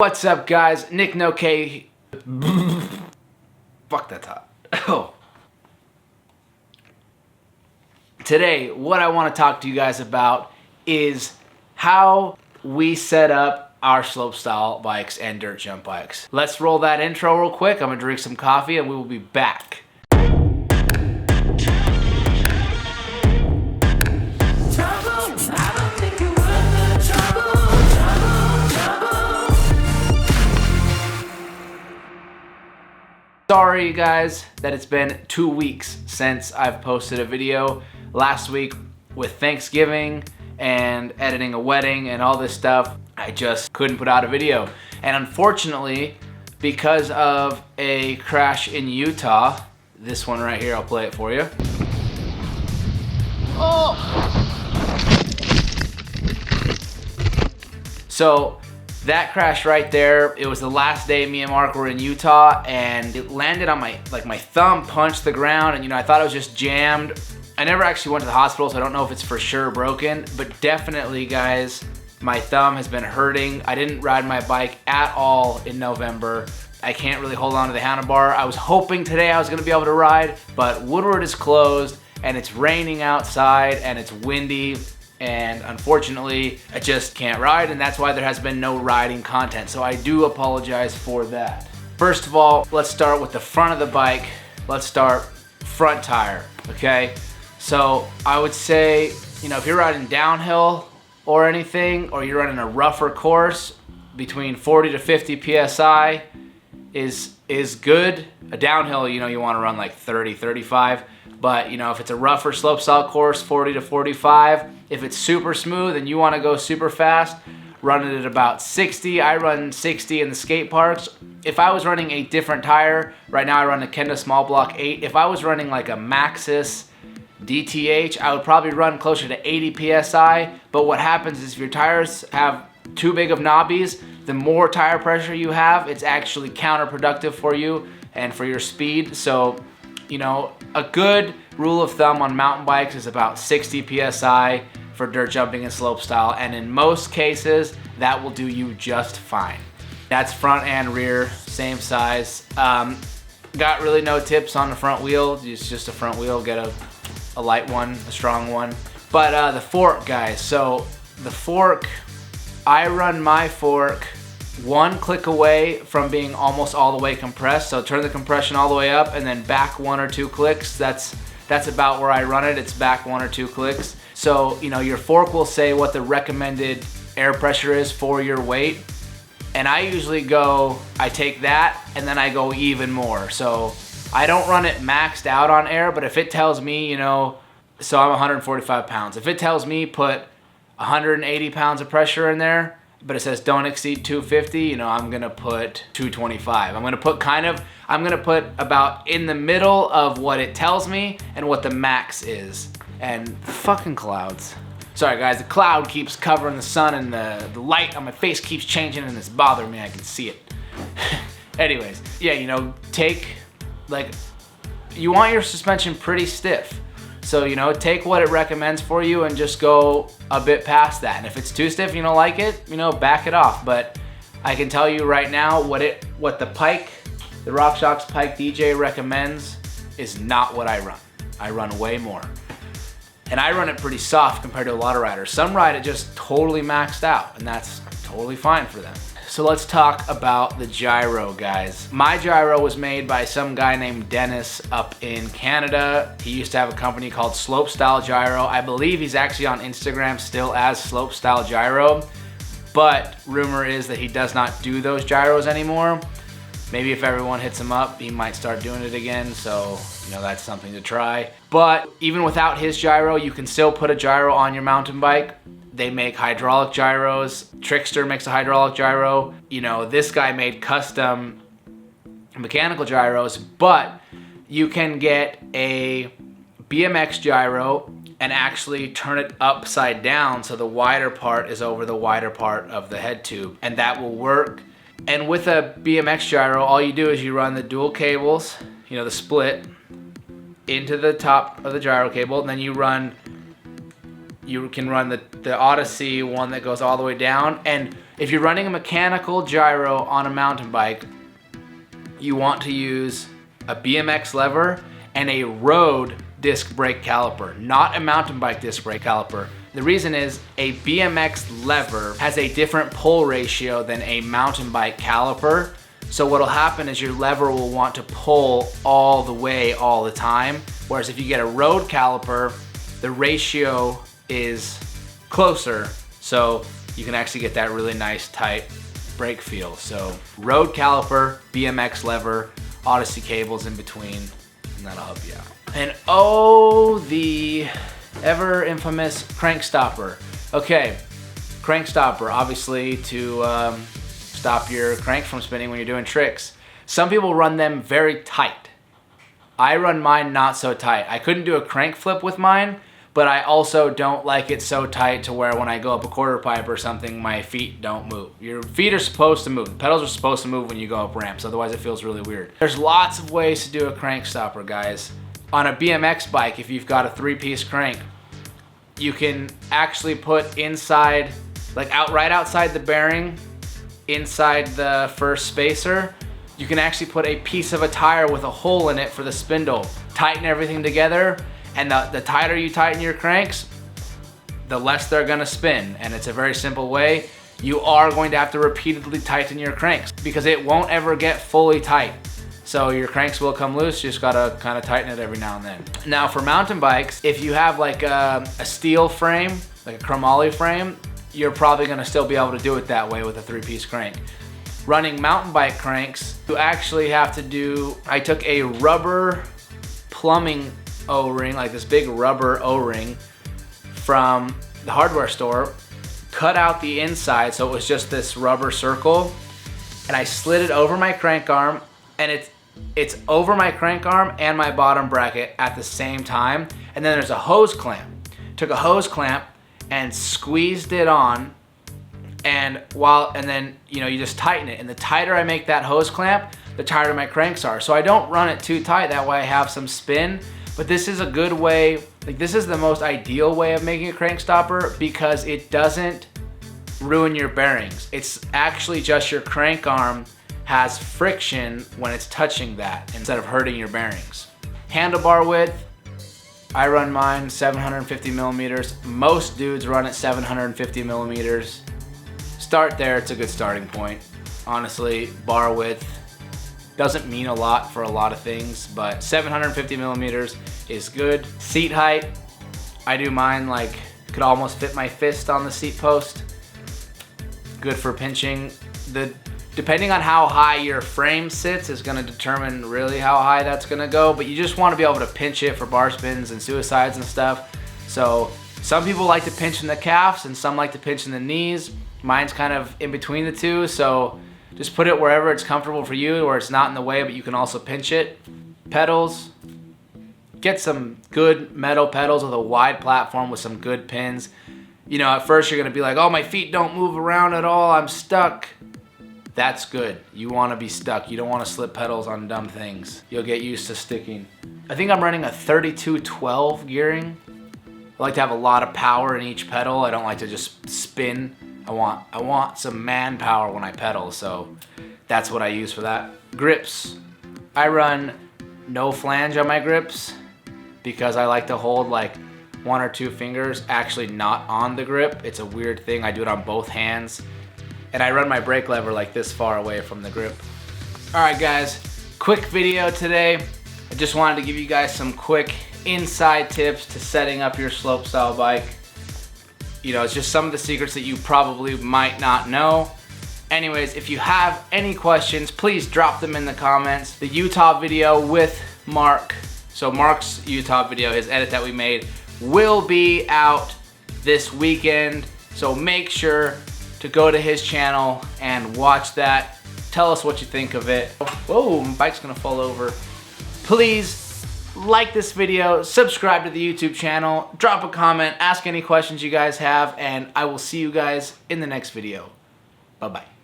What's up, guys? Nick No K. Fuck, that's hot. Oh. Today, what I want to talk to you guys about is how we set up our slopestyle bikes and dirt jump bikes. Let's roll that intro real quick. I'm gonna drink some coffee and we will be back. Sorry guys that it's been 2 weeks since I've posted a video. Last week with Thanksgiving and editing a wedding and all this stuff, I just couldn't put out a video. And unfortunately, because of a crash in Utah, this one right here, I'll play it for you. Oh! So that crash right there, it was the last day me and Mark were in Utah, and it landed on my thumb punched the ground, and I thought it was just jammed. I never actually went to the hospital, so I don't know if it's for sure broken, but definitely guys, my thumb has been hurting. I didn't ride my bike at all in November. I can't really hold on to the handlebar. I was hoping today I was gonna be able to ride, but Woodward is closed, and it's raining outside, and it's windy. And unfortunately, I just can't ride, and that's why there has been no riding content. So I do apologize for that. First of all, let's start with the front of the bike. Let's start front tire, okay? So I would say, if you're riding downhill or anything, or you're running a rougher course, between 40 to 50 PSI is good. A downhill, you wanna run like 30, 35. But if it's a rougher slopestyle course, 40 to 45. If it's super smooth and you want to go super fast, run it at about 60. I run 60 in the skate parks. If I was running a different tire, right now I run a Kenda Small Block 8. If I was running like a Maxxis DTH, I would probably run closer to 80 PSI. But what happens is if your tires have too big of knobbies, the more tire pressure you have, it's actually counterproductive for you and for your speed. So, a good rule of thumb on mountain bikes is about 60 PSI for dirt jumping and slopestyle, and in most cases, that will do you just fine. That's front and rear, same size. Got really no tips on the front wheel. It's just a front wheel, get a light one, a strong one. But the fork, guys, so the fork, I run my fork one click away from being almost all the way compressed. So turn the compression all the way up and then back 1 or 2 clicks. That's about where I run it. It's back 1 or 2 clicks. So, your fork will say what the recommended air pressure is for your weight. And I usually I take that and then I go even more. So I don't run it maxed out on air, but if it tells me, so I'm 145 pounds. If it tells me put 180 pounds of pressure in there, but it says don't exceed 250, I'm gonna put 225. I'm gonna put about in the middle of what it tells me and what the max is. And fucking clouds. Sorry guys, the cloud keeps covering the sun and the light on my face keeps changing and it's bothering me, I can see it. Anyways, yeah, you want your suspension pretty stiff. So, take what it recommends for you and just go a bit past that. And if it's too stiff and you don't like it, back it off. But I can tell you right now what the RockShox Pike DJ recommends is not what I run. I run way more. And I run it pretty soft compared to a lot of riders. Some ride it just totally maxed out, and that's totally fine for them. So let's talk about the Gyro, guys. My Gyro was made by some guy named Dennis up in Canada. He used to have a company called Slopestyle Gyro. I believe he's actually on Instagram still as Slopestyle Gyro, but rumor is that he does not do those gyros anymore. Maybe if everyone hits him up, he might start doing it again, so that's something to try. But even without his gyro, you can still put a gyro on your mountain bike. They make hydraulic gyros. Trickster makes a hydraulic gyro. This guy made custom mechanical gyros, but you can get a BMX gyro and actually turn it upside down so the wider part is over the wider part of the head tube, and that will work. And with a BMX gyro, all you do is you run the dual cables, the split, into the top of the gyro cable, and then you run you can run the Odyssey one that goes all the way down. And if you're running a mechanical gyro on a mountain bike, you want to use a BMX lever and a road disc brake caliper, not a mountain bike disc brake caliper. The reason is a BMX lever has a different pull ratio than a mountain bike caliper. So what'll happen is your lever will want to pull all the way all the time. Whereas if you get a road caliper, the ratio is closer. So you can actually get that really nice tight brake feel. So road caliper, BMX lever, Odyssey cables in between, and that'll help you out. And oh, the ever infamous crank stopper. Okay, crank stopper, obviously to stop your crank from spinning when you're doing tricks. Some people run them very tight. I run mine not so tight. I couldn't do a crank flip with mine, but I also don't like it so tight to where when I go up a quarter pipe or something, my feet don't move. Your feet are supposed to move. The pedals are supposed to move when you go up ramps, otherwise it feels really weird. There's lots of ways to do a crank stopper, guys. On a BMX bike, if you've got a 3-piece crank, you can actually put inside, like right outside the bearing, inside the first spacer, you can actually put a piece of a tire with a hole in it for the spindle. Tighten everything together, and the tighter you tighten your cranks, the less they're gonna spin. And it's a very simple way. You are going to have to repeatedly tighten your cranks because it won't ever get fully tight. So your cranks will come loose, you just gotta kind of tighten it every now and then. Now for mountain bikes, if you have like a steel frame, like a chromoly frame, you're probably gonna still be able to do it that way with a 3-piece crank. Running mountain bike cranks, you actually have to do, I took a rubber plumbing O-ring, like this big rubber O-ring from the hardware store, cut out the inside so it was just this rubber circle, and I slid it over my crank arm, and it's over my crank arm and my bottom bracket at the same time. And then there's a hose clamp. Took a hose clamp and squeezed it on, and then you just tighten it. And the tighter I make that hose clamp, the tighter my cranks are. So I don't run it too tight, that way I have some spin. But this is a good way, like this is the most ideal way of making a crank stopper because it doesn't ruin your bearings. It's actually just your crank arm has friction when it's touching that instead of hurting your bearings. Handlebar width, I run mine 750 millimeters. Most dudes run at 750 millimeters. Start there, it's a good starting point. Honestly, bar width doesn't mean a lot for a lot of things, but 750 millimeters is good. Seat height, I do mine like, could almost fit my fist on the seat post. Good for pinching. Depending on how high your frame sits is gonna determine really how high that's gonna go, but you just wanna be able to pinch it for bar spins and suicides and stuff. So some people like to pinch in the calves and some like to pinch in the knees. Mine's kind of in between the two, so just put it wherever it's comfortable for you, where it's not in the way, but you can also pinch it. Pedals, get some good metal pedals with a wide platform with some good pins. At first you're gonna be like, oh, my feet don't move around at all, I'm stuck. That's good. You want to be stuck. You don't want to slip pedals on dumb things. You'll get used to sticking. I think I'm running a 32-12 gearing. I like to have a lot of power in each pedal. I don't like to just spin. I want some manpower when I pedal, so that's what I use for that. Grips. I run no flange on my grips because I like to hold like 1 or 2 fingers actually not on the grip. It's a weird thing. I do it on both hands. And I run my brake lever like this far away from the grip. All right, guys, quick video today. I just wanted to give you guys some quick inside tips to setting up your slopestyle bike. It's just some of the secrets that you probably might not know. Anyways, if you have any questions, please drop them in the comments. The Utah video with Mark, so Mark's Utah video, his edit that we made, will be out this weekend. So make sure to go to his channel and watch that. Tell us what you think of it. Whoa, my bike's gonna fall over. Please like this video, subscribe to the YouTube channel, drop a comment, ask any questions you guys have, and I will see you guys in the next video. Bye-bye.